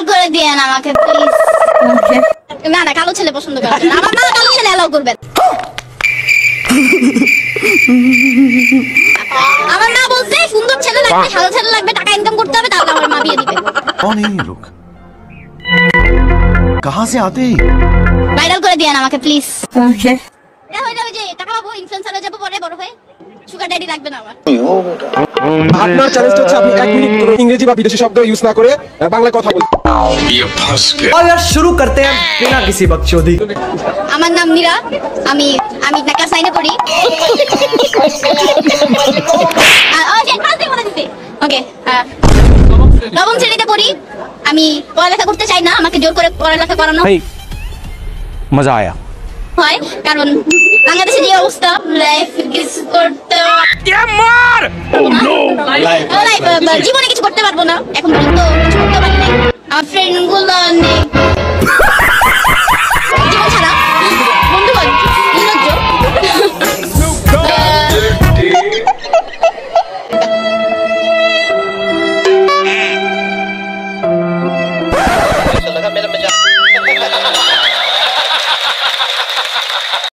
Viral করে দিয়েন আমাকে প্লিজ। না না, কালো ছেলে পছন্দ করেন না, আমার মা কালো ছেলে অ্যালাউ করবেন। আমার মা বলছে সুন্দর ছেলে লাগবে, ভালো ছেলে লাগবে, টাকা ইনকাম করতে হবে, তাহলে আমার মা বিয়ে দিবে। कौन है ये लोग? कहाँ से आते हैं? ভাইরাল করে দিয়েন আমাকে প্লিজ। ওকে হয়ে যাবে যে টাকা পাবো, ইনফ্লুয়েন্সার হয়ে যাবো পরে বড় হয়ে, সুগার ড্যাডি লাগবে না আমার। আপনার চ্যালেঞ্জ হচ্ছে আপনি 1 মিনিট কোনো ইংরেজি বা বিদেশি শব্দ ইউজ না করে বাংলায় কথা বলুন। और यार शुरू करते हैं बिना किसी बकचोदी। আমার নাম নীরা, আমি ঢাকা সাইনে পড়ি। ওকে, নবম শ্রেণীতে পড়ি। আমি পড়ালেখা করতে চাই না, আমাকে জোর করে পড়ালেখা করানো मजा आया। হয়, কারণ বাংলাদেশে যে অবস্থা, লাইফ কিছু করতে জীবনে কিছু করতে পারবো না এখন পর্যন্ত, কিছু করতে পারি নাই। আমার ফ্রেন্ড গুলো নেই, জীবন ছাড়া বন্ধুগণ নির্লজ্জ।